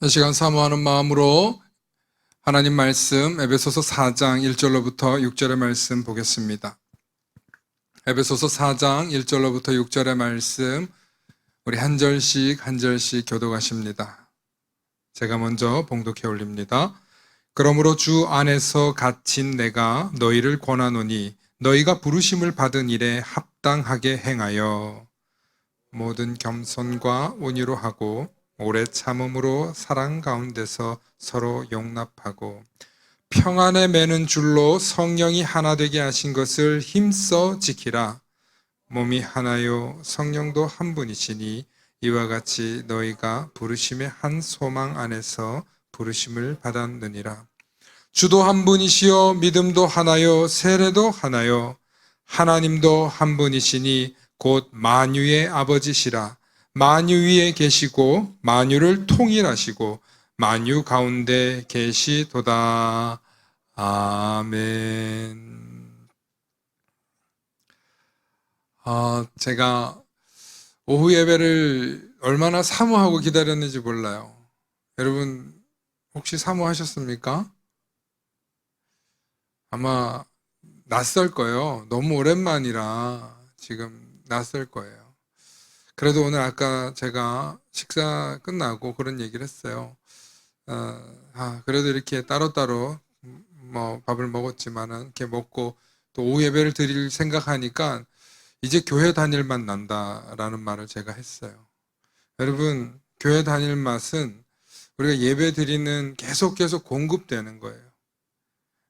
이 시간 사모하는 마음으로 하나님 말씀 에베소서 4장 1절로부터 6절의 말씀 보겠습니다. 에베소서 4장 1절로부터 6절의 말씀 우리 한 절씩 교독하십니다. 제가 먼저 봉독해 올립니다. 그러므로 주 안에서 갇힌 내가 너희를 권하노니 너희가 부르심을 받은 일에 합당하게 행하여 모든 겸손과 온유로 하고 오래 참음으로 사랑 가운데서 서로 용납하고 평안에 매는 줄로 성령이 하나 되게 하신 것을 힘써 지키라. 몸이 하나요 성령도 한 분이시니 이와 같이 너희가 부르심의 한 소망 안에서 부르심을 받았느니라. 주도 한 분이시요 믿음도 하나요 세례도 하나요 하나님도 한 분이시니 곧 만유의 아버지시라. 만유 위에 계시고 만유를 통일하시고 만유 가운데 계시도다. 아멘. 제가 오후 예배를 얼마나 사모하고 기다렸는지 몰라요. 여러분 혹시 사모하셨습니까? 아마 낯설 거예요. 너무 오랜만이라 지금 낯설 거예요. 그래도 오늘 아까 제가 식사 끝나고 그런 얘기를 했어요. 그래도 이렇게 따로따로 밥을 먹었지만은 이렇게 먹고 또 오후 예배를 드릴 생각하니까 이제 교회 다닐 맛 난다라는 말을 제가 했어요. 여러분, 교회 다닐 맛은 우리가 예배 드리는 계속 공급되는 거예요.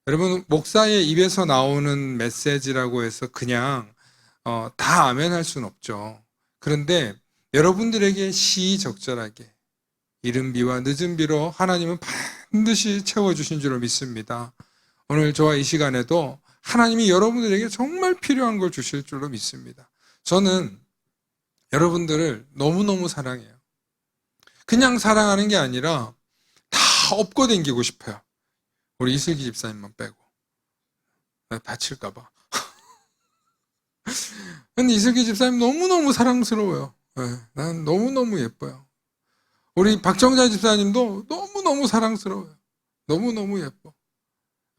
여러분, 목사의 입에서 나오는 메시지라고 해서 그냥 다 아멘 할 수는 없죠. 그런데 여러분들에게 시적절하게 이른 비와 늦은 비로 하나님은 반드시 채워주신 줄로 믿습니다. 오늘 저와 이 시간에도 하나님이 여러분들에게 정말 필요한 걸 주실 줄로 믿습니다. 저는 여러분들을 너무너무 사랑해요. 그냥 사랑하는 게 아니라 다 업고 댕기고 싶어요. 우리 이슬기 집사님만 빼고. 다칠까 봐. 근데 이슬기 집사님 너무너무 사랑스러워요. 난 너무너무 예뻐요. 우리 박정자 집사님도 너무너무 사랑스러워요. 너무너무 예뻐.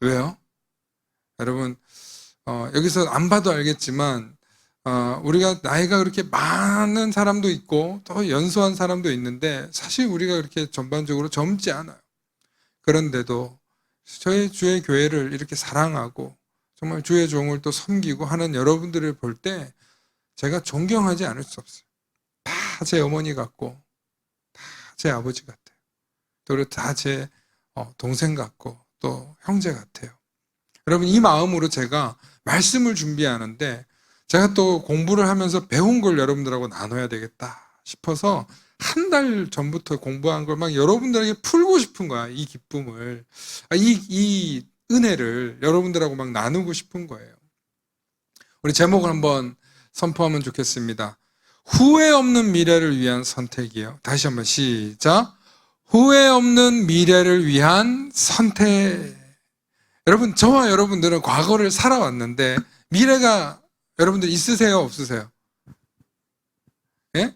왜요? 여러분, 여기서 안 봐도 알겠지만, 우리가 나이가 그렇게 많은 사람도 있고, 또 연소한 사람도 있는데, 사실 우리가 그렇게 전반적으로 젊지 않아요. 그런데도 저희 주의 교회를 이렇게 사랑하고, 정말 주의 종을 또 섬기고 하는 여러분들을 볼 때, 제가 존경하지 않을 수 없어요. 다 제 어머니 같고 다 제 아버지 같아요. 또 다 제 동생 같고 또 형제 같아요. 여러분, 이 마음으로 제가 말씀을 준비하는데 제가 또 공부를 하면서 배운 걸 여러분들하고 나눠야 되겠다 싶어서 한 달 전부터 공부한 걸 막 여러분들에게 풀고 싶은 거야. 이 기쁨을, 이 은혜를 여러분들하고 막 나누고 싶은 거예요. 우리 제목을 한번 선포하면 좋겠습니다. 후회 없는 미래를 위한 선택이요. 다시 한번 시작. 후회 없는 미래를 위한 선택. 여러분, 저와 여러분들은 과거를 살아왔는데 미래가 여러분들 있으세요? 없으세요? 예?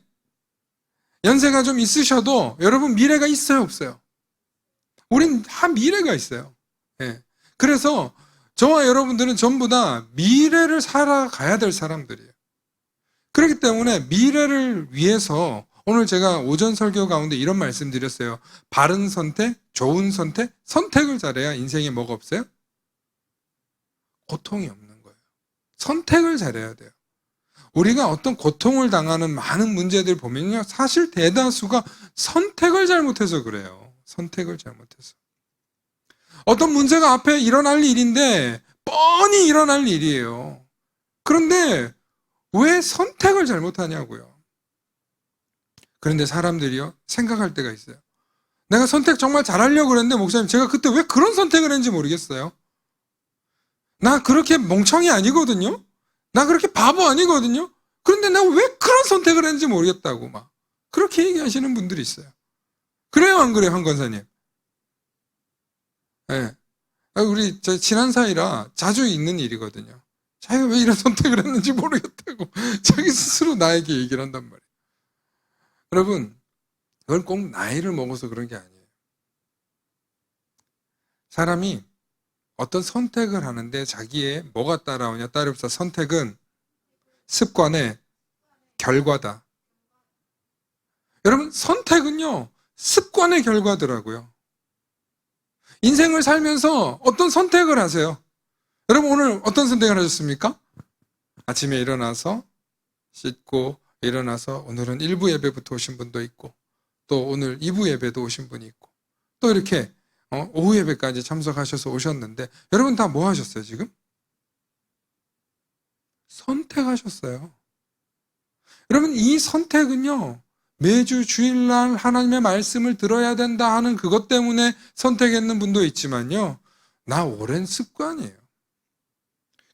연세가 좀 있으셔도 여러분 미래가 있어요? 없어요? 우린 다 미래가 있어요. 예. 그래서 저와 여러분들은 전부 다 미래를 살아가야 될 사람들이에요. 그렇기 때문에 미래를 위해서 오늘 제가 오전 설교 가운데 이런 말씀 드렸어요. 바른 선택, 좋은 선택, 선택을 잘해야 인생에 뭐가 없어요? 고통이 없는 거예요. 선택을 잘해야 돼요. 우리가 어떤 고통을 당하는 많은 문제들 보면요, 사실 대다수가 선택을 잘못해서 그래요. 선택을 잘못해서. 어떤 문제가 앞에 일어날 일인데 뻔히 일어날 일이에요. 그런데 왜 선택을 잘못하냐고요. 그런데 사람들이요, 생각할 때가 있어요. 내가 선택 정말 잘하려고 그랬는데 목사님, 제가 그때 왜 그런 선택을 했는지 모르겠어요. 나 그렇게 멍청이 아니거든요. 나 그렇게 바보 아니거든요. 그런데 내가 왜 그런 선택을 했는지 모르겠다고 막 그렇게 얘기하시는 분들이 있어요. 그래요, 안 그래요, 한 권사님? 네. 우리 친한 사이라 자주 있는 일이거든요. 자기가 왜 이런 선택을 했는지 모르겠다고 자기 스스로 나에게 얘기를 한단 말이에요. 여러분, 그건 꼭 나이를 먹어서 그런 게 아니에요. 사람이 어떤 선택을 하는데 자기의 뭐가 따라오냐? 따라붙어 선택은 습관의 결과다. 여러분, 선택은요, 습관의 결과더라고요. 인생을 살면서 어떤 선택을 하세요? 여러분, 오늘 어떤 선택을 하셨습니까? 아침에 일어나서 씻고 일어나서 오늘은 1부 예배부터 오신 분도 있고 또 오늘 2부 예배도 오신 분이 있고 또 이렇게 오후 예배까지 참석하셔서 오셨는데 여러분 다 뭐 하셨어요 지금? 선택하셨어요. 여러분 이 선택은요 매주 주일날 하나님의 말씀을 들어야 된다 하는 그것 때문에 선택했는 분도 있지만요 나 오랜 습관이에요.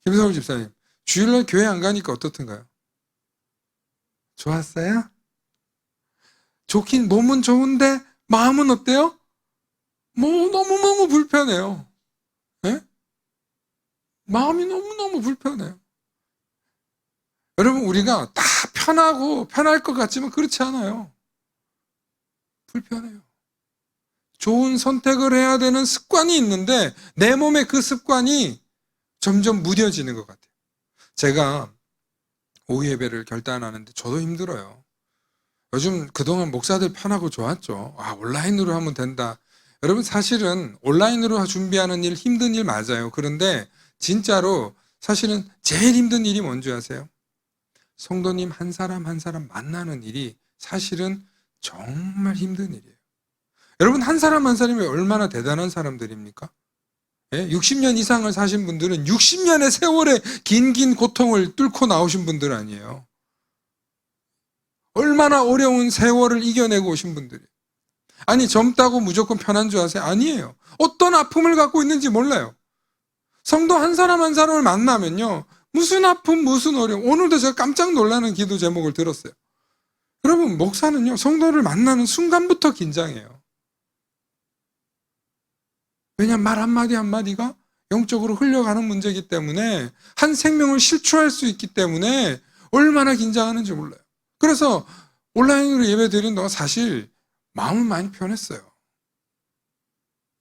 김성울 집사님 주일날 교회 안 가니까 어떻던가요? 좋았어요? 좋긴 몸은 좋은데 마음은 어때요? 뭐 너무너무 불편해요. 네? 마음이 너무너무 불편해요. 여러분 우리가 다 편하고 편할 것 같지만 그렇지 않아요. 불편해요. 좋은 선택을 해야 되는 습관이 있는데 내 몸에 그 습관이 점점 무뎌지는 것 같아요. 제가 오후 예배를 결단하는데 저도 힘들어요. 요즘 그동안 목사들 편하고 좋았죠. 온라인으로 하면 된다. 여러분 사실은 온라인으로 준비하는 일 힘든 일 맞아요. 그런데 진짜로 사실은 제일 힘든 일이 뭔지 아세요? 성도님 한 사람 한 사람 만나는 일이 사실은 정말 힘든 일이에요. 여러분 한 사람 한 사람이 얼마나 대단한 사람들입니까? 60년 이상을 사신 분들은 60년의 세월의 긴 고통을 뚫고 나오신 분들 아니에요. 얼마나 어려운 세월을 이겨내고 오신 분들이에요. 아니 젊다고 무조건 편한 줄 아세요? 아니에요. 어떤 아픔을 갖고 있는지 몰라요. 성도 한 사람 한 사람을 만나면요. 무슨 아픔 무슨 어려움. 오늘도 제가 깜짝 놀라는 기도 제목을 들었어요. 여러분 목사는요. 성도를 만나는 순간부터 긴장해요. 왜냐하면 말 한마디 한마디가 영적으로 흘려가는 문제이기 때문에 한 생명을 실추할 수 있기 때문에 얼마나 긴장하는지 몰라요. 그래서 온라인으로 예배 드린 동안 사실 마음은 많이 편했어요.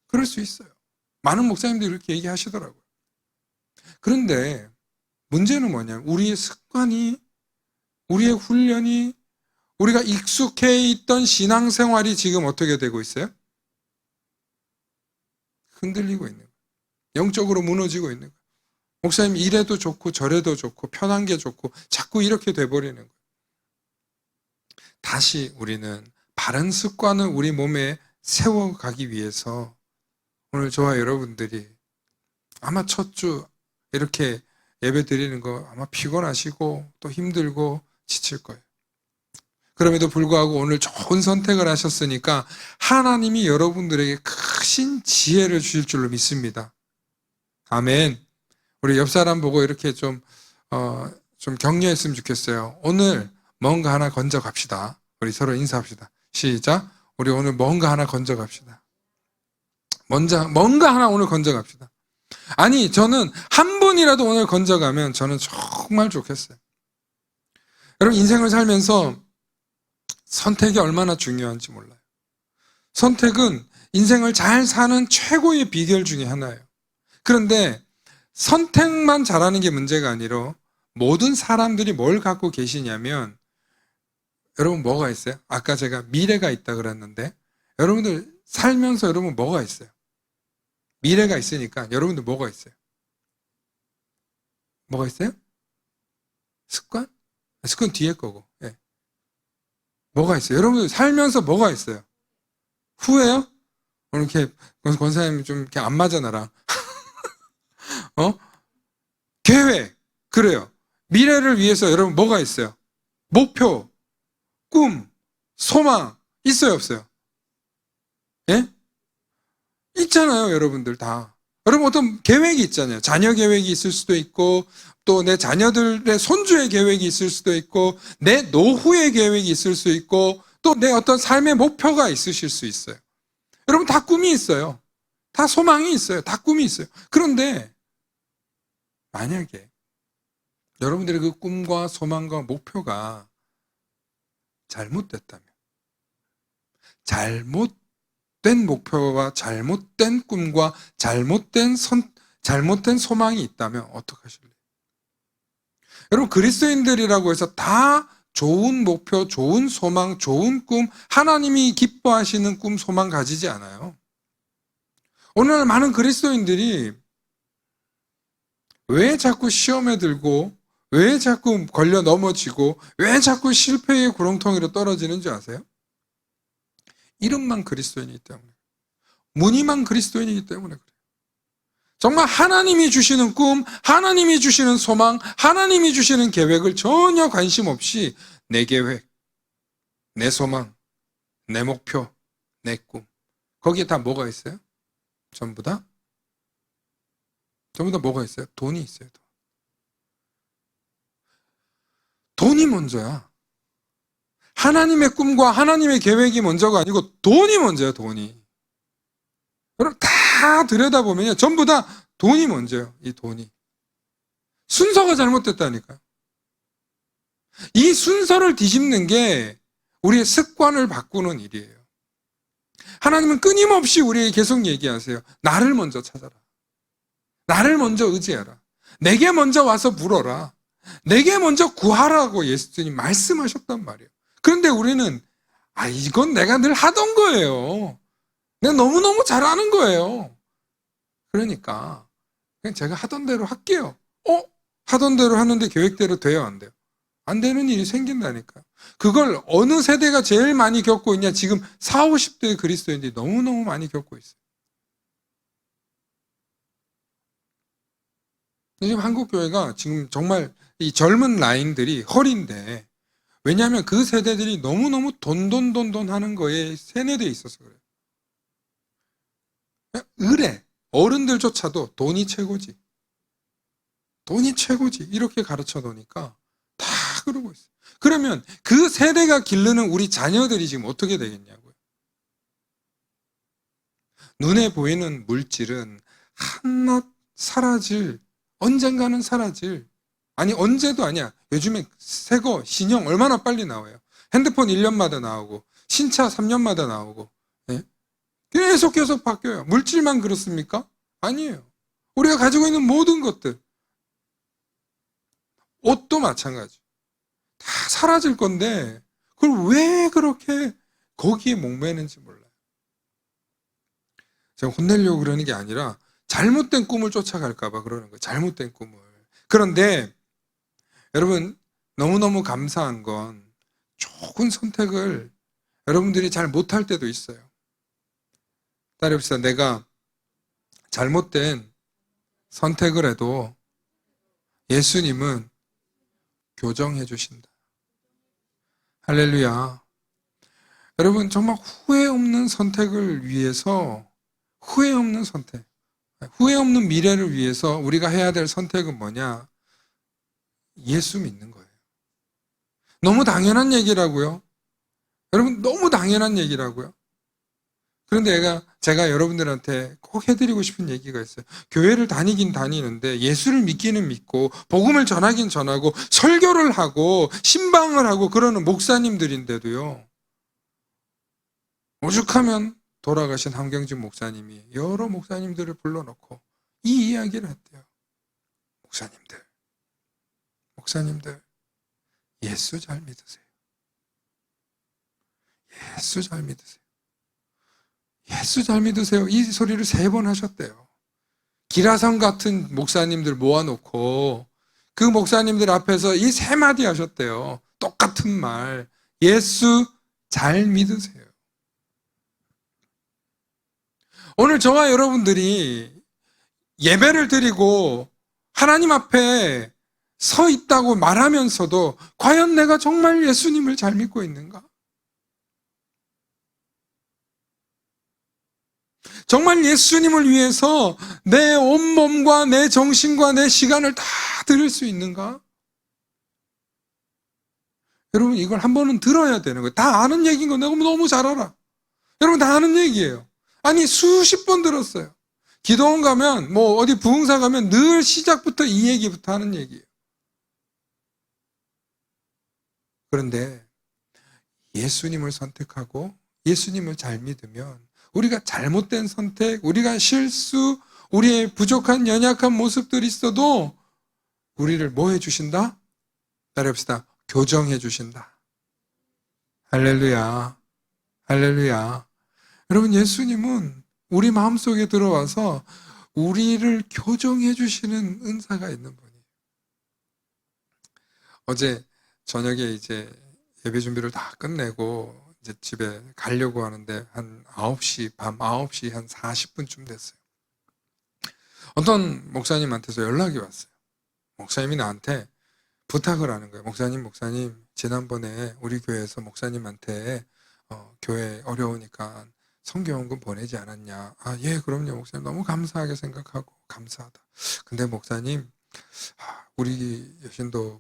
그럴 수 있어요. 많은 목사님들이 이렇게 얘기하시더라고요. 그런데 문제는 뭐냐면 우리의 습관이, 우리의 훈련이, 우리가 익숙해 있던 신앙생활이 지금 어떻게 되고 있어요? 흔들리고 있는 거예요. 영적으로 무너지고 있는 거예요. 목사님 이래도 좋고 저래도 좋고 편한 게 좋고 자꾸 이렇게 돼버리는 거예요. 다시 우리는 바른 습관을 우리 몸에 세워가기 위해서 오늘 저와 여러분들이 아마 첫 주 이렇게 예배 드리는 거 아마 피곤하시고 또 힘들고 지칠 거예요. 그럼에도 불구하고 오늘 좋은 선택을 하셨으니까 하나님이 여러분들에게 크신 지혜를 주실 줄로 믿습니다. 아멘. 우리 옆 사람 보고 이렇게 좀 격려했으면 좋겠어요. 오늘 뭔가 하나 건져 갑시다. 우리 서로 인사합시다. 시작. 우리 오늘 뭔가 하나 건져 갑시다. 뭔가 하나 오늘 건져 갑시다. 아니, 저는 한 분이라도 오늘 건져 가면 저는 정말 좋겠어요. 여러분, 인생을 살면서 선택이 얼마나 중요한지 몰라요. 선택은 인생을 잘 사는 최고의 비결 중에 하나예요. 그런데 선택만 잘하는 게 문제가 아니라 모든 사람들이 뭘 갖고 계시냐면 여러분 뭐가 있어요? 아까 제가 미래가 있다 그랬는데 여러분들 살면서 여러분 뭐가 있어요? 미래가 있으니까 여러분들 뭐가 있어요? 뭐가 있어요? 습관? 습관 뒤에 거고. 네. 뭐가 있어요? 여러분들 살면서 뭐가 있어요? 후회요? 오늘 이렇게 권사님 좀 이렇게 안 맞아 나랑. 계획. 그래요. 미래를 위해서 여러분 뭐가 있어요? 목표, 꿈, 소망 있어요, 없어요? 예? 있잖아요, 여러분들 다. 여러분 어떤 계획이 있잖아요. 자녀 계획이 있을 수도 있고 또 내 자녀들의 손주의 계획이 있을 수도 있고 내 노후의 계획이 있을 수 있고 또 내 어떤 삶의 목표가 있으실 수 있어요. 여러분 다 꿈이 있어요. 다 소망이 있어요. 다 꿈이 있어요. 그런데 만약에 여러분들의 그 꿈과 소망과 목표가 잘못됐다면, 잘못 잘못된 목표와 잘못된 꿈과 잘못된 소망이 있다면 어떡하실래요? 여러분, 그리스도인들이라고 해서 다 좋은 목표, 좋은 소망, 좋은 꿈, 하나님이 기뻐하시는 꿈, 소망 가지지 않아요. 오늘날 많은 그리스도인들이 왜 자꾸 시험에 들고, 왜 자꾸 걸려 넘어지고, 왜 자꾸 실패의 구렁텅이로 떨어지는지 아세요? 이름만 그리스도인이기 때문에, 무늬만 그리스도인이기 때문에 그래요. 정말 하나님이 주시는 꿈, 하나님이 주시는 소망, 하나님이 주시는 계획을 전혀 관심 없이 내 계획, 내 소망, 내 목표, 내 꿈, 거기에 다 뭐가 있어요? 전부 다 뭐가 있어요? 돈이 있어요. 돈이 먼저야. 하나님의 꿈과 하나님의 계획이 먼저가 아니고 돈이 먼저야, 돈이. 여러분, 다 들여다보면요, 전부 다 돈이 먼저예요. 이 돈이. 순서가 잘못됐다니까요. 이 순서를 뒤집는 게 우리의 습관을 바꾸는 일이에요. 하나님은 끊임없이 우리에게 계속 얘기하세요. 나를 먼저 찾아라. 나를 먼저 의지해라. 내게 먼저 와서 물어라. 내게 먼저 구하라고 예수님이 말씀하셨단 말이에요. 그런데 우리는 이건 내가 늘 하던 거예요. 내가 너무너무 잘하는 거예요. 그러니까 그냥 제가 하던 대로 할게요. 하던 대로 하는데 계획대로 돼요, 안 돼요? 안 되는 일이 생긴다니까요. 그걸 어느 세대가 제일 많이 겪고 있냐? 지금 40, 50대의 그리스도인들이 너무너무 많이 겪고 있어요. 지금 한국교회가 지금 정말 이 젊은 라인들이 허리인데, 왜냐하면 그 세대들이 너무너무 돈 하는 거에 세뇌되어 있어서 그래요. 의례, 어른들조차도 돈이 최고지. 돈이 최고지. 이렇게 가르쳐 놓으니까 다 그러고 있어요. 그러면 그 세대가 기르는 우리 자녀들이 지금 어떻게 되겠냐고요. 눈에 보이는 물질은 한낱 사라질, 언젠가는 사라질, 아니 언제도 아니야. 요즘에 새거 신형 얼마나 빨리 나와요. 핸드폰 1년마다 나오고 신차 3년마다 나오고, 예? 계속 바뀌어요. 물질만 그렇습니까? 아니에요. 우리가 가지고 있는 모든 것들, 옷도 마찬가지. 다 사라질 건데 그걸 왜 그렇게 거기에 목매는지 몰라요. 제가 혼내려고 그러는 게 아니라 잘못된 꿈을 쫓아갈까 봐 그러는 거예요. 잘못된 꿈을. 그런데 여러분, 너무너무 감사한 건 좋은 선택을 여러분들이 잘 못할 때도 있어요. 따라합시다. 내가 잘못된 선택을 해도 예수님은 교정해 주신다. 할렐루야. 여러분, 정말 후회 없는 선택을 위해서, 후회 없는 선택, 후회 없는 미래를 위해서 우리가 해야 될 선택은 뭐냐? 예수 믿는 거예요. 너무 당연한 얘기라고요. 여러분, 너무 당연한 얘기라고요. 그런데 제가 여러분들한테 꼭 해드리고 싶은 얘기가 있어요. 교회를 다니긴 다니는데 예수를 믿기는 믿고 복음을 전하긴 전하고 설교를 하고 신방을 하고 그러는 목사님들인데도요, 오죽하면 돌아가신 한경진 목사님이 여러 목사님들을 불러놓고 이 이야기를 했대요. 목사님들, 예수 잘 믿으세요. 예수 잘 믿으세요. 예수 잘 믿으세요. 이 소리를 3번 하셨대요. 기라성 같은 목사님들 모아놓고 그 목사님들 앞에서 이 3마디 하셨대요. 똑같은 말. 예수 잘 믿으세요. 오늘 저와 여러분들이 예배를 드리고 하나님 앞에 서 있다고 말하면서도 과연 내가 정말 예수님을 잘 믿고 있는가? 정말 예수님을 위해서 내 온몸과 내 정신과 내 시간을 다 드릴 수 있는가? 여러분, 이걸 한 번은 들어야 되는 거예요. 다 아는 얘기인 거 내가 너무 잘 알아. 여러분, 다 아는 얘기예요. 아니, 수십 번 들었어요. 기도원 가면, 어디 부흥사 가면 늘 시작부터 이 얘기부터 하는 얘기예요. 그런데 예수님을 선택하고 예수님을 잘 믿으면 우리가 잘못된 선택, 우리가 실수, 우리의 부족한 연약한 모습들이 있어도 우리를 뭐 해주신다? 따라합시다. 교정해 주신다. 할렐루야. 할렐루야. 여러분, 예수님은 우리 마음속에 들어와서 우리를 교정해 주시는 은사가 있는 분이에요. 어제 저녁에 이제 예배 준비를 다 끝내고 이제 집에 가려고 하는데 한 9시, 밤 9시 한 40분쯤 됐어요. 어떤 목사님한테서 연락이 왔어요. 목사님이 나한테 부탁을 하는 거예요. 목사님, 지난번에 우리 교회에서 목사님한테 교회 어려우니까 선교원금 보내지 않았냐. 아, 예, 그럼요. 목사님 너무 감사하게 생각하고 감사하다. 근데 목사님, 우리 여신도에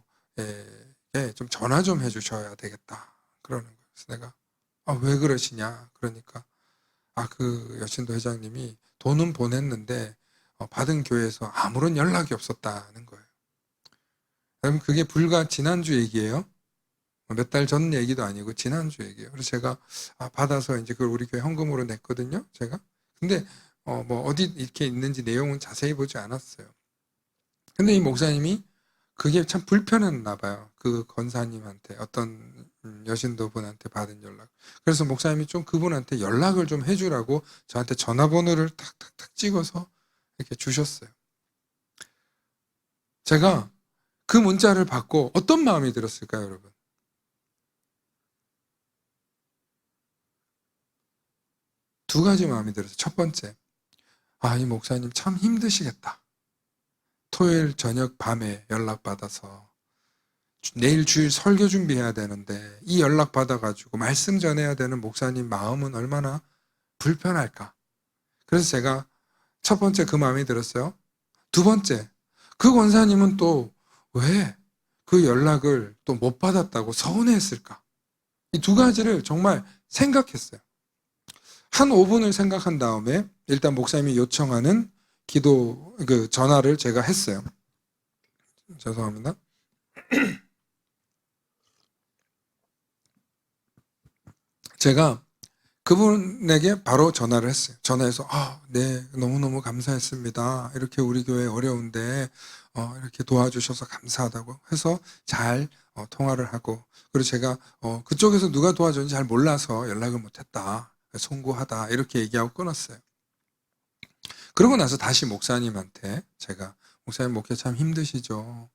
좀 전화 좀 해주셔야 되겠다. 그러는 거예요. 그래서 내가 왜 그러시냐. 그러니까 그 여신도 회장님이 돈은 보냈는데 받은 교회에서 아무런 연락이 없었다는 거예요. 여러분, 그게 불과 지난주 얘기예요. 몇 달 전 얘기도 아니고 지난주 얘기예요. 그래서 제가 받아서 이제 그걸 우리 교회 현금으로 냈거든요. 제가. 근데 뭐 어디 이렇게 있는지 내용은 자세히 보지 않았어요. 근데 이 목사님이 그게 참 불편했나 봐요. 그 권사님한테, 어떤 여신도 분한테 받은 연락. 그래서 목사님이 좀 그분한테 연락을 좀 해주라고 저한테 전화번호를 탁탁탁 찍어서 이렇게 주셨어요. 제가 그 문자를 받고 어떤 마음이 들었을까요, 여러분? 두 가지 마음이 들었어요. 첫 번째, 이 목사님 참 힘드시겠다. 토요일 저녁 밤에 연락받아서 내일 주일 설교 준비해야 되는데 이 연락 받아가지고 말씀 전해야 되는 목사님 마음은 얼마나 불편할까. 그래서 제가 첫 번째 그 마음이 들었어요. 두 번째, 그 권사님은 또 왜 그 연락을 또 못 받았다고 서운해했을까. 이 두 가지를 정말 생각했어요. 한 5분을 생각한 다음에 일단 목사님이 요청하는 기도 전화를 제가 했어요. 죄송합니다. 제가 그분에게 바로 전화를 했어요. 전화해서 네, 너무너무 감사했습니다. 이렇게 우리 교회 어려운데 이렇게 도와주셔서 감사하다고 해서 잘 통화를 하고, 그리고 제가 그쪽에서 누가 도와줬는지 잘 몰라서 연락을 못했다. 송구하다. 이렇게 얘기하고 끊었어요. 그러고 나서 다시 목사님한테 제가, 목사님 목회 참 힘드시죠?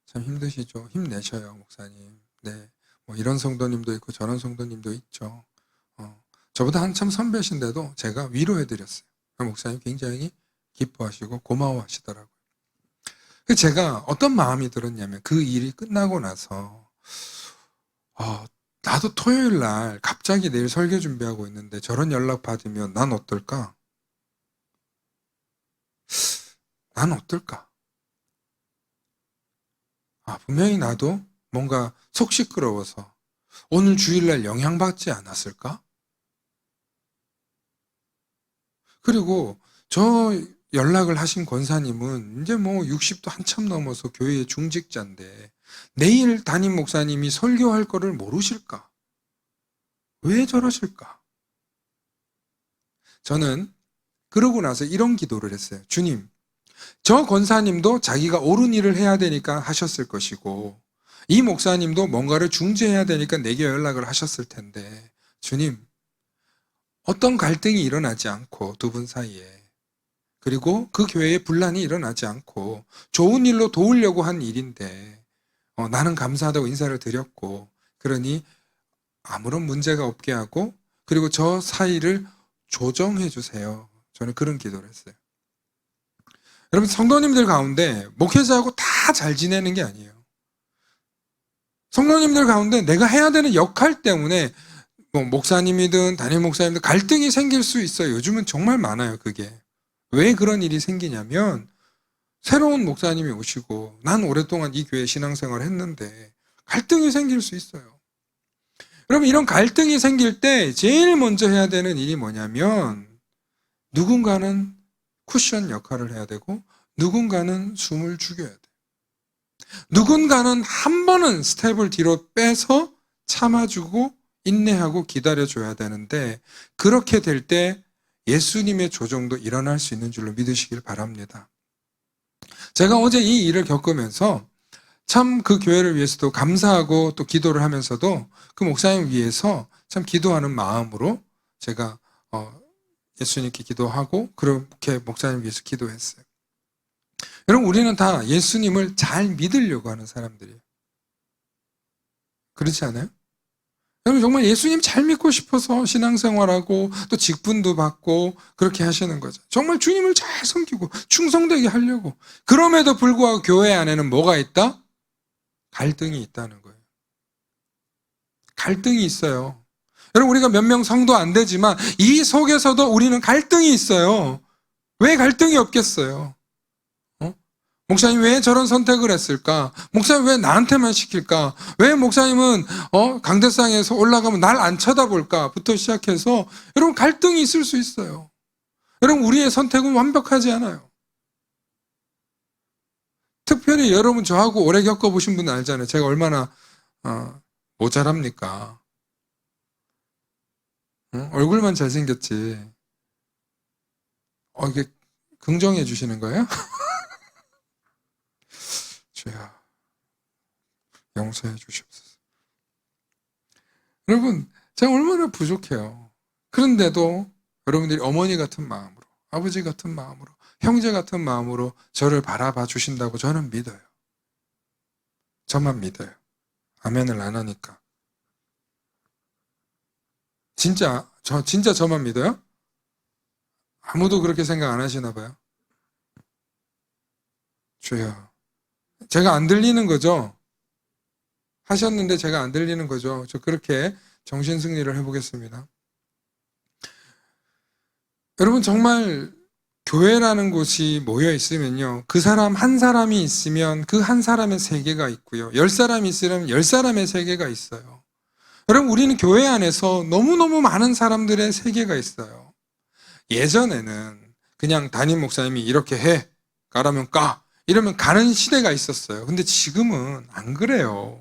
참 힘드시죠? 힘내셔요, 목사님. 네, 뭐 이런 성도님도 있고 저런 성도님도 있죠. 저보다 한참 선배신데도 제가 위로해드렸어요. 목사님 굉장히 기뻐하시고 고마워하시더라고요. 제가 어떤 마음이 들었냐면, 그 일이 끝나고 나서 나도 토요일 날 갑자기 내일 설교 준비하고 있는데 저런 연락 받으면 난 어떨까? 난 어떨까? 분명히 나도 뭔가 속 시끄러워서 오늘 주일날 영향받지 않았을까? 그리고 저 연락을 하신 권사님은 이제 뭐 60도 한참 넘어서 교회의 중직자인데 내일 담임 목사님이 설교할 거를 모르실까? 왜 저러실까? 저는 그러고 나서 이런 기도를 했어요. 주님, 저 권사님도 자기가 옳은 일을 해야 되니까 하셨을 것이고 이 목사님도 뭔가를 중재해야 되니까 내게 연락을 하셨을 텐데, 주님, 어떤 갈등이 일어나지 않고 두 분 사이에, 그리고 그 교회에 분란이 일어나지 않고 좋은 일로 도우려고 한 일인데 나는 감사하다고 인사를 드렸고, 그러니 아무런 문제가 없게 하고 그리고 저 사이를 조정해 주세요. 저는 그런 기도를 했어요. 여러분, 성도님들 가운데 목회자하고 다 잘 지내는 게 아니에요. 성도님들 가운데 내가 해야 되는 역할 때문에 뭐 목사님이든 담임 목사님들 갈등이 생길 수 있어요. 요즘은 정말 많아요. 그게 왜 그런 일이 생기냐면, 새로운 목사님이 오시고 난 오랫동안 이 교회 신앙생활을 했는데 갈등이 생길 수 있어요. 여러분, 이런 갈등이 생길 때 제일 먼저 해야 되는 일이 뭐냐면, 누군가는 쿠션 역할을 해야 되고 누군가는 숨을 죽여야 돼요. 누군가는 한 번은 스텝을 뒤로 빼서 참아주고 인내하고 기다려줘야 되는데, 그렇게 될 때 예수님의 조정도 일어날 수 있는 줄로 믿으시길 바랍니다. 제가 어제 이 일을 겪으면서 참 그 교회를 위해서도 감사하고 또 기도를 하면서도 그 목사님 위해서 참 기도하는 마음으로 제가 예수님께 기도하고 그렇게 목사님 위해서 기도했어요. 여러분, 우리는 다 예수님을 잘 믿으려고 하는 사람들이에요. 그렇지 않아요? 여러분, 정말 예수님 잘 믿고 싶어서 신앙생활하고 또 직분도 받고 그렇게 하시는 거죠. 정말 주님을 잘 섬기고 충성되게 하려고. 그럼에도 불구하고 교회 안에는 뭐가 있다? 갈등이 있다는 거예요. 갈등이 있어요. 여러분, 우리가 몇 명 성도 안 되지만 이 속에서도 우리는 갈등이 있어요. 왜 갈등이 없겠어요? 목사님 왜 저런 선택을 했을까? 목사님 왜 나한테만 시킬까? 왜 목사님은 강대상에서 올라가면 날 안 쳐다볼까? 부터 시작해서 여러분, 갈등이 있을 수 있어요. 여러분, 우리의 선택은 완벽하지 않아요. 특별히 여러분, 저하고 오래 겪어보신 분은 알잖아요. 제가 얼마나 모자랍니까? 얼굴만 잘생겼지. 이게 긍정해 주시는 거예요? 주야, 용서해 주시옵소서. 여러분, 제가 얼마나 부족해요. 그런데도 여러분들이 어머니 같은 마음으로, 아버지 같은 마음으로, 형제 같은 마음으로 저를 바라봐 주신다고 저는 믿어요. 저만 믿어요. 아멘을 안 하니까. 진짜 저만 믿어요? 아무도 그렇게 생각 안 하시나 봐요. 주여, 제가 안 들리는 거죠? 하셨는데 제가 안 들리는 거죠? 저 그렇게 정신 승리를 해보겠습니다. 여러분, 정말 교회라는 곳이 모여 있으면요, 그 사람 한 사람이 있으면 그 한 사람의 세계가 있고요, 10사람이 있으면 10사람의 세계가 있어요. 여러분, 우리는 교회 안에서 너무너무 많은 사람들의 세계가 있어요. 예전에는 그냥 담임 목사님이 이렇게 해, 가라면 까, 이러면 가는 시대가 있었어요. 근데 지금은 안 그래요.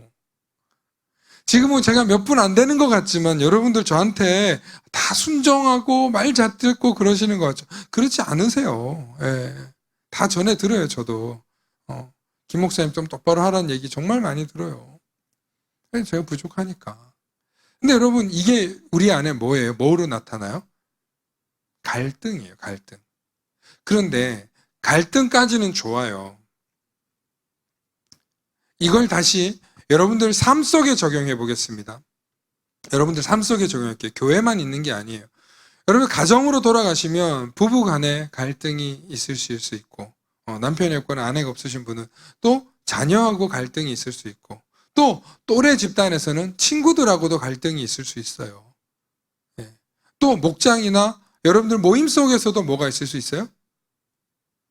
지금은 제가 몇 분 안 되는 것 같지만 여러분들 저한테 다 순정하고 말 잘 듣고 그러시는 것 같죠. 그렇지 않으세요. 예. 다 전해 들어요, 저도. 김 목사님 좀 똑바로 하라는 얘기 정말 많이 들어요. 제가 부족하니까. 근데 여러분, 이게 우리 안에 뭐예요? 뭐로 나타나요? 갈등이에요, 갈등. 그런데 갈등까지는 좋아요. 이걸 다시 여러분들 삶 속에 적용해 보겠습니다. 여러분들 삶 속에 적용할게요. 교회만 있는 게 아니에요. 여러분, 가정으로 돌아가시면 부부 간에 갈등이 있을 수 있고, 남편이 없거나 아내가 없으신 분은 또 자녀하고 갈등이 있을 수 있고, 또 또래 집단에서는 친구들하고도 갈등이 있을 수 있어요. 예. 또 목장이나 여러분들 모임 속에서도 뭐가 있을 수 있어요?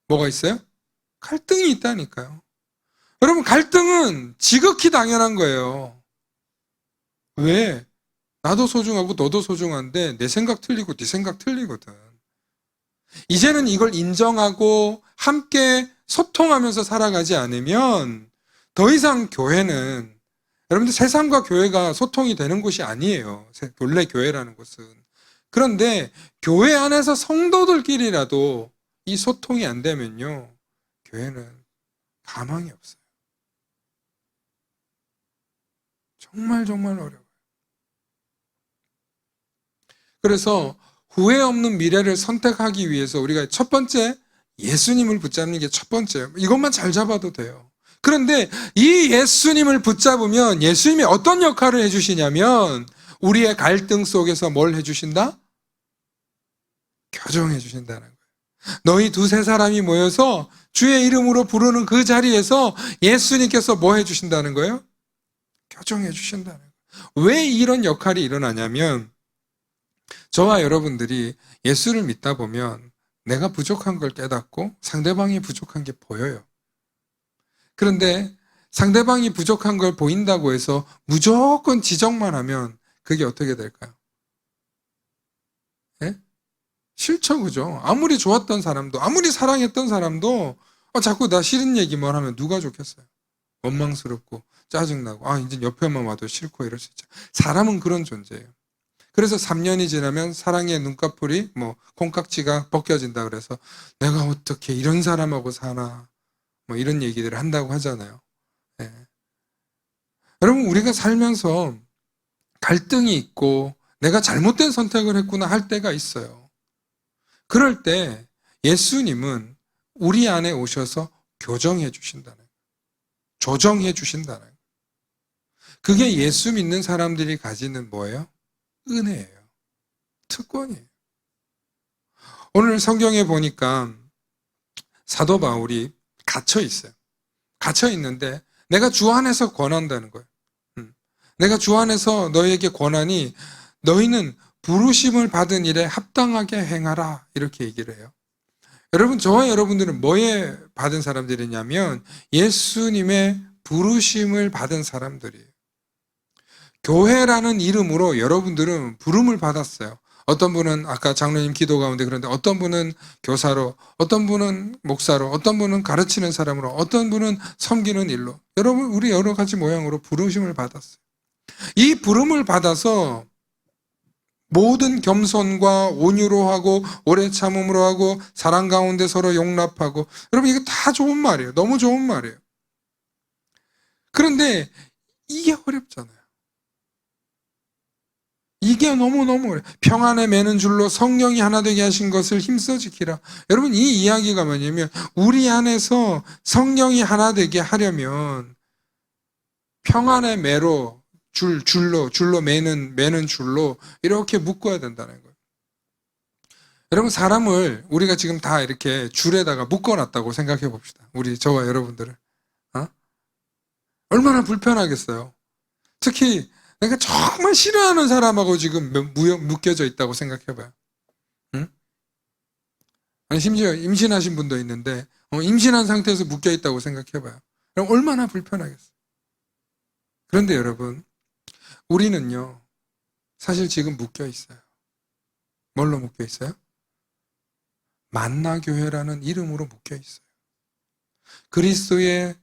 뭐가 있어요? 갈등이 있다니까요. 여러분, 갈등은 지극히 당연한 거예요. 왜? 나도 소중하고 너도 소중한데 내 생각 틀리고 네 생각 틀리거든. 이제는 이걸 인정하고 함께 소통하면서 살아가지 않으면 더 이상 교회는, 여러분들 세상과 교회가 소통이 되는 곳이 아니에요. 본래 교회라는 곳은. 그런데 교회 안에서 성도들끼리라도 이 소통이 안 되면요, 교회는 가망이 없어요. 정말 어려워요. 그래서 후회 없는 미래를 선택하기 위해서 우리가 첫 번째, 예수님을 붙잡는 게 첫 번째예요. 이것만 잘 잡아도 돼요. 그런데 이 예수님을 붙잡으면 예수님이 어떤 역할을 해주시냐면 우리의 갈등 속에서 뭘 해주신다? 교정해 주신다는 거예요. 너희 두세 사람이 모여서 주의 이름으로 부르는 그 자리에서 예수님께서 뭐 해주신다는 거예요? 교정해 주신다는 거예요. 왜 이런 역할이 일어나냐면, 저와 여러분들이 예수를 믿다 보면 내가 부족한 걸 깨닫고 상대방이 부족한 게 보여요. 그런데 상대방이 부족한 걸 보인다고 해서 무조건 지적만 하면 그게 어떻게 될까요? 예? 싫죠, 그죠? 아무리 좋았던 사람도, 아무리 사랑했던 사람도 자꾸 나 싫은 얘기만 하면 누가 좋겠어요? 원망스럽고 짜증나고 이제 옆에만 와도 싫고 이럴 수 있죠. 사람은 그런 존재예요. 그래서 3년이 지나면 사랑의 눈꺼풀이 콩깍지가 벗겨진다 그래서 내가 어떻게 이런 사람하고 사나 이런 얘기들을 한다고 하잖아요. 예. 여러분, 우리가 살면서 갈등이 있고 내가 잘못된 선택을 했구나 할 때가 있어요. 그럴 때 예수님은 우리 안에 오셔서 교정해 주신다는 거예요. 조정해 주신다는 거예요. 그게 예수 믿는 사람들이 가지는 뭐예요? 은혜예요. 특권이에요. 오늘 성경에 보니까 사도 바울이 갇혀 있어요. 갇혀 있는데 내가 주 안에서 권한다는 거예요. 내가 주 안에서 너희에게 권하니 너희는 부르심을 받은 일에 합당하게 행하라 이렇게 얘기를 해요. 여러분, 저와 여러분들은 뭐에 받은 사람들이냐면 예수님의 부르심을 받은 사람들이에요. 교회라는 이름으로 여러분들은 부름을 받았어요. 어떤 분은 아까 장로님 기도 가운데 그런데 어떤 분은 교사로, 어떤 분은 목사로, 어떤 분은 가르치는 사람으로, 어떤 분은 섬기는 일로. 여러분, 우리 여러 가지 모양으로 부르심을 받았어요. 이 부름을 받아서 모든 겸손과 온유로 하고 오래 참음으로 하고 사랑 가운데 서로 용납하고, 여러분 이거 다 좋은 말이에요. 너무 좋은 말이에요. 그런데 이게 어렵잖아요. 이게 너무너무 어려워요. 평안에 매는 줄로 성령이 하나 되게 하신 것을 힘써 지키라. 여러분, 이 이야기가 뭐냐면 우리 안에서 성령이 하나 되게 하려면 평안의 매로 줄로 매는 줄로 이렇게 묶어야 된다는 거예요. 여러분, 사람을 우리가 지금 다 이렇게 줄에다가 묶어놨다고 생각해 봅시다. 저와 여러분들을. 얼마나 불편하겠어요. 특히 내가 정말 싫어하는 사람하고 지금 묶여져 있다고 생각해봐요. 응? 아니, 심지어 임신하신 분도 있는데 임신한 상태에서 묶여있다고 생각해봐요. 그럼 얼마나 불편하겠어요. 그런데 여러분, 우리는요 사실 지금 묶여있어요. 뭘로 묶여있어요? 만나교회라는 이름으로 묶여있어요. 그리스도의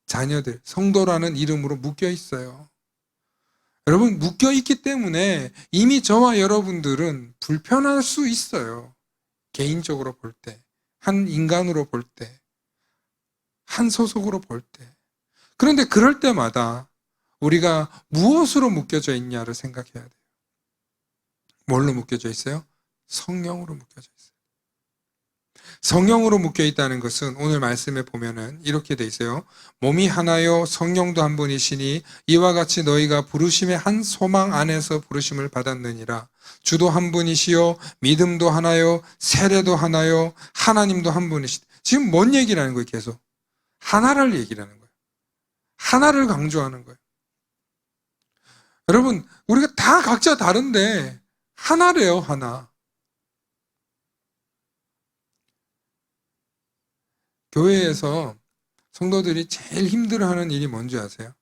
자녀들, 성도라는 이름으로 묶여있어요. 여러분, 묶여있기 때문에 이미 저와 여러분들은 불편할 수 있어요. 개인적으로 볼 때, 한 인간으로 볼 때, 한 소속으로 볼 때. 그런데 그럴 때마다 우리가 무엇으로 묶여져 있냐를 생각해야 돼요. 뭘로 묶여져 있어요? 성령으로 묶여져 있어요. 성령으로 묶여 있다는 것은 오늘 말씀에 보면은 이렇게 돼 있어요. 몸이 하나요 성령도 한 분이시니 이와 같이 너희가 부르심의 한 소망 안에서 부르심을 받았느니라. 주도 한 분이시요 믿음도 하나요 세례도 하나요 하나님도 한 분이시다. 지금 뭔 얘기를 하는 거예요? 계속 하나를 얘기를 하는 거예요. 하나를 강조하는 거예요. 여러분, 우리가 다 각자 다른데 하나래요. 하나. 교회에서 성도들이 제일 힘들어하는 일이 뭔지 아세요?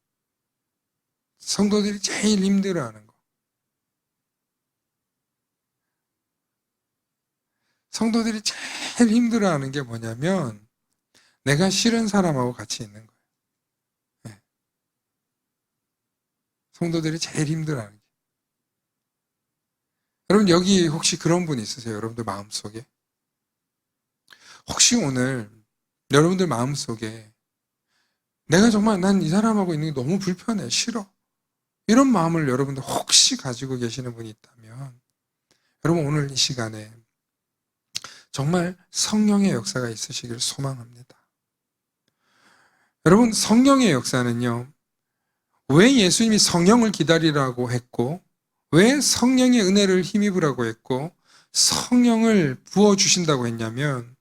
성도들이 제일 힘들어하는 거. 성도들이 제일 힘들어하는 게 뭐냐면 내가 싫은 사람하고 같이 있는 거예요. 네. 성도들이 제일 힘들어하는 게. 여러분, 여기 혹시 그런 분 있으세요? 여러분들 마음속에? 혹시 오늘 여러분들 마음속에 내가 정말 난 이 사람하고 있는 게 너무 불편해, 싫어, 이런 마음을 여러분들 혹시 가지고 계시는 분이 있다면 여러분, 오늘 이 시간에 정말 성령의 역사가 있으시기를 소망합니다. 여러분, 성령의 역사는요, 왜 예수님이 성령을 기다리라고 했고, 왜 성령의 은혜를 힘입으라고 했고, 성령을 부어주신다고 했냐면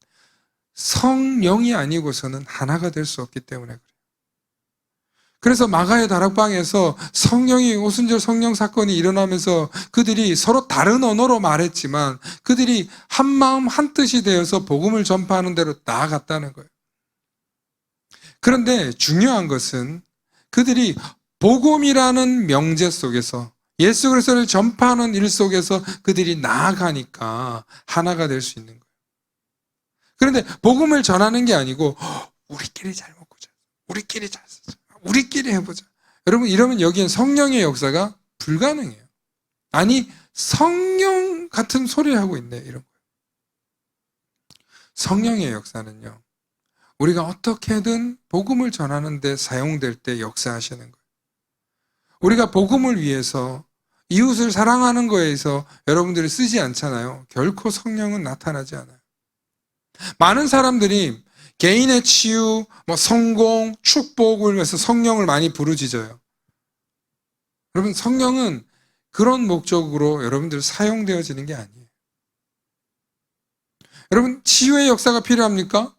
성령이 아니고서는 하나가 될 수 없기 때문에 그래요. 그래서 마가의 다락방에서 성령이 오순절 성령 사건이 일어나면서 그들이 서로 다른 언어로 말했지만 그들이 한 마음 한 뜻이 되어서 복음을 전파하는 대로 나아갔다는 거예요. 그런데 중요한 것은 그들이 복음이라는 명제 속에서 예수 그리스도를 전파하는 일 속에서 그들이 나아가니까 하나가 될 수 있는 거예요. 그런데 복음을 전하는 게 아니고 우리끼리 잘 먹고 자, 우리끼리 잘 쓰자, 우리끼리 해보자. 여러분, 이러면 여기엔 성령의 역사가 불가능해요. 아니, 성령 같은 소리 하고 있네, 이런 거예요. 성령의 역사는요, 우리가 어떻게든 복음을 전하는 데 사용될 때 역사하시는 거예요. 우리가 복음을 위해서 이웃을 사랑하는 거에서 여러분들이 쓰지 않잖아요. 결코 성령은 나타나지 않아요. 많은 사람들이 개인의 치유, 성공, 축복을 위해서 성령을 많이 부르짖어요. 여러분, 성령은 그런 목적으로 여러분들 사용되어지는 게 아니에요. 여러분, 치유의 역사가 필요합니까?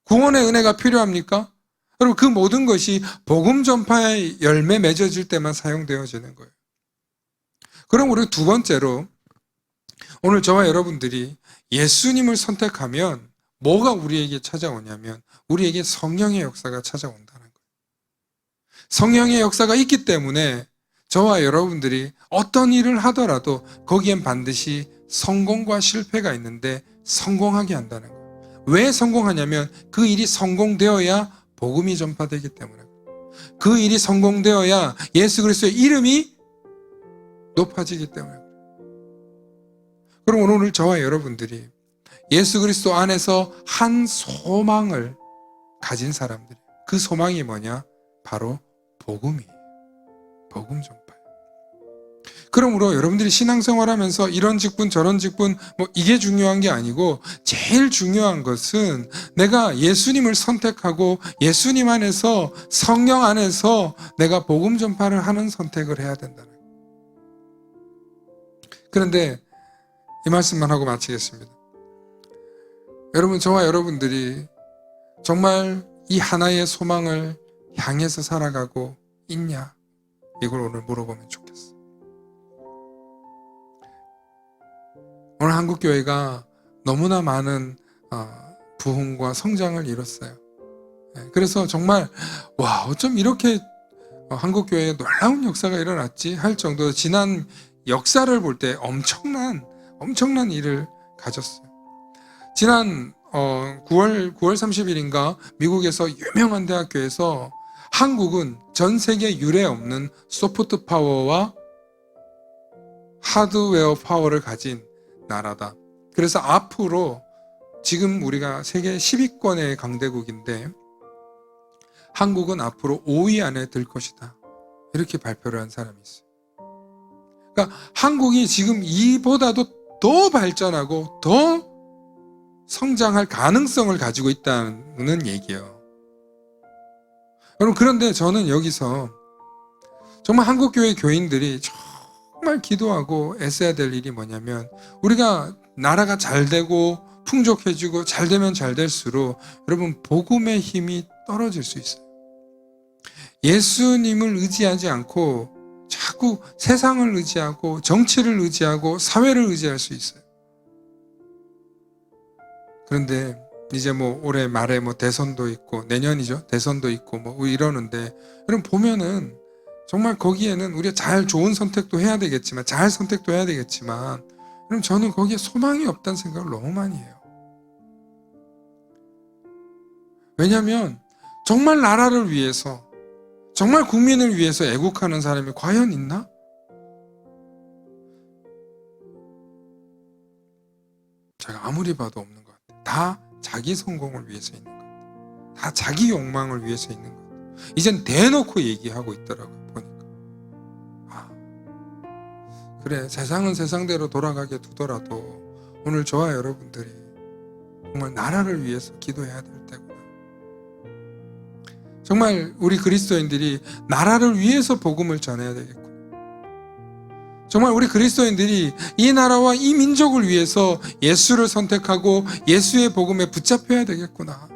구원의 은혜가 필요합니까? 여러분, 그 모든 것이 복음 전파의 열매 맺어질 때만 사용되어지는 거예요. 그럼 우리 두 번째로, 오늘 저와 여러분들이 예수님을 선택하면 뭐가 우리에게 찾아오냐면 우리에게 성령의 역사가 찾아온다는 거예요. 성령의 역사가 있기 때문에 저와 여러분들이 어떤 일을 하더라도 거기엔 반드시 성공과 실패가 있는데 성공하게 한다는 거예요. 왜 성공하냐면 그 일이 성공되어야 복음이 전파되기 때문에, 그 일이 성공되어야 예수 그리스도의 이름이 높아지기 때문에. 그럼 오늘 저와 여러분들이 예수 그리스도 안에서 한 소망을 가진 사람들이, 그 소망이 뭐냐? 바로 복음이에요. 복음 전파예요. 그러므로 여러분들이 신앙생활하면서 이런 직분 저런 직분 이게 중요한 게 아니고 제일 중요한 것은 내가 예수님을 선택하고 예수님 안에서, 성령 안에서 내가 복음 전파를 하는 선택을 해야 된다는 거예요. 그런데 이 말씀만 하고 마치겠습니다. 여러분, 저와 여러분들이 정말 이 하나의 소망을 향해서 살아가고 있냐? 이걸 오늘 물어보면 좋겠어. 오늘 한국교회가 너무나 많은 부흥과 성장을 이뤘어요. 그래서 정말 어쩜 이렇게 한국교회에 놀라운 역사가 일어났지 할 정도로 지난 역사를 볼 때 엄청난 일을 가졌어요. 지난 9월 30일인가 미국에서 유명한 대학교에서 한국은 전 세계 유례 없는 소프트 파워와 하드웨어 파워를 가진 나라다. 그래서 앞으로 지금 우리가 세계 10위권의 강대국인데 한국은 앞으로 5위 안에 들 것이다. 이렇게 발표를 한 사람이 있어요. 그러니까 한국이 지금 이보다도 더 발전하고 더 성장할 가능성을 가지고 있다는 얘기예요. 여러분, 그런데 저는 여기서 정말 한국교회 교인들이 정말 기도하고 애써야 될 일이 뭐냐면, 우리가 나라가 잘 되고 풍족해지고 잘 되면 잘 될수록 여러분, 복음의 힘이 떨어질 수 있어요. 예수님을 의지하지 않고 자꾸 세상을 의지하고 정치를 의지하고 사회를 의지할 수 있어요. 그런데 이제 올해 말에 대선도 있고, 내년이죠, 대선도 있고 이러는데, 여러분 보면은 정말 거기에는 우리가 좋은 선택도 해야 되겠지만, 잘 선택도 해야 되겠지만, 여러분 저는 거기에 소망이 없다는 생각을 너무 많이 해요. 왜냐하면 정말 나라를 위해서, 정말 국민을 위해서 애국하는 사람이 과연 있나? 제가 아무리 봐도 없는 것 같아요. 다 자기 성공을 위해서 있는 것 같아요. 다 자기 욕망을 위해서 있는 것 같아요. 이젠 대놓고 얘기하고 있더라고요, 보니까. 그래, 세상은 세상대로 돌아가게 두더라도 오늘 저와 여러분들이 정말 나라를 위해서 기도해야 될 때구나. 정말 우리 그리스도인들이 나라를 위해서 복음을 전해야 되겠구나. 정말 우리 그리스도인들이 이 나라와 이 민족을 위해서 예수를 선택하고 예수의 복음에 붙잡혀야 되겠구나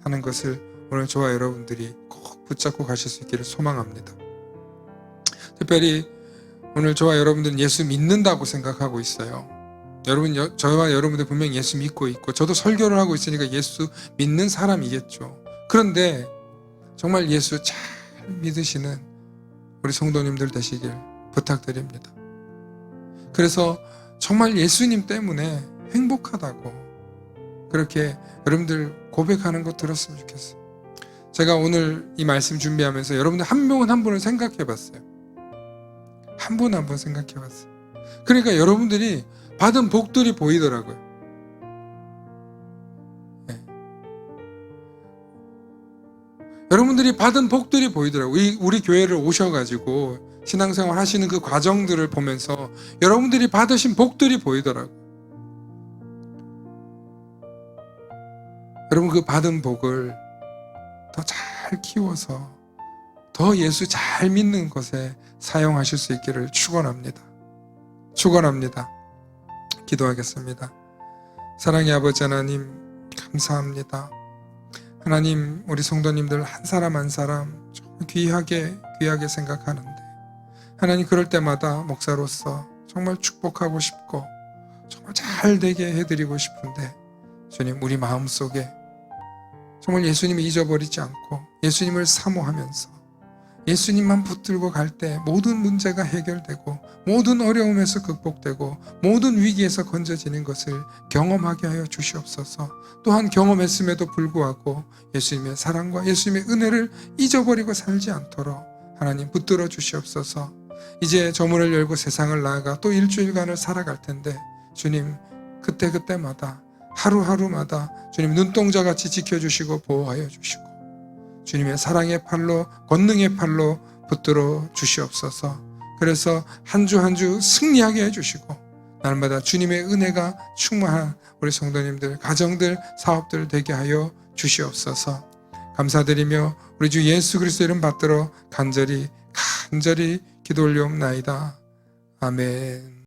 하는 것을 오늘 저와 여러분들이 꼭 붙잡고 가실 수 있기를 소망합니다. 특별히 오늘 저와 여러분들은 예수 믿는다고 생각하고 있어요. 여러분, 저와 여러분들 분명히 예수 믿고 있고, 저도 설교를 하고 있으니까 예수 믿는 사람이겠죠. 그런데 정말 예수 잘 믿으시는 우리 성도님들 되시길 부탁드립니다. 그래서 정말 예수님 때문에 행복하다고 그렇게 여러분들 고백하는 거 들었으면 좋겠어요. 제가 오늘 이 말씀 준비하면서 여러분들 한 분을 생각해 봤어요. 한 분 한 분 생각해 봤어요. 그러니까 여러분들이 받은 복들이 보이더라고요. 네. 여러분들이 받은 복들이 보이더라고요. 우리 교회를 오셔가지고 신앙생활 하시는 그 과정들을 보면서 여러분들이 받으신 복들이 보이더라고요. 여러분 그 받은 복을 더 잘 키워서 더 예수 잘 믿는 것에 사용하실 수 있기를 축원합니다. 축원합니다. 기도하겠습니다. 사랑의 아버지 하나님 감사합니다. 하나님 우리 성도님들 한 사람 한 사람 정말 귀하게 생각하는데 하나님 그럴 때마다 목사로서 정말 축복하고 싶고 정말 잘 되게 해드리고 싶은데 주님 우리 마음속에 정말 예수님을 잊어버리지 않고 예수님을 사모하면서 예수님만 붙들고 갈 때 모든 문제가 해결되고 모든 어려움에서 극복되고 모든 위기에서 건져지는 것을 경험하게 하여 주시옵소서. 또한 경험했음에도 불구하고 예수님의 사랑과 예수님의 은혜를 잊어버리고 살지 않도록 하나님 붙들어 주시옵소서. 이제 저문을 열고 세상을 나아가 또 일주일간을 살아갈 텐데 주님 그때마다 하루하루마다 주님 눈동자같이 지켜주시고 보호하여 주시고 주님의 사랑의 팔로 권능의 팔로 붙들어 주시옵소서. 그래서 한 주 한 주 승리하게 해주시고 날마다 주님의 은혜가 충만한 우리 성도님들 가정들 사업들 되게 하여 주시옵소서. 감사드리며 우리 주 예수 그리스도 이름 받들어 간절히 기도 올리옵나이다. 아멘.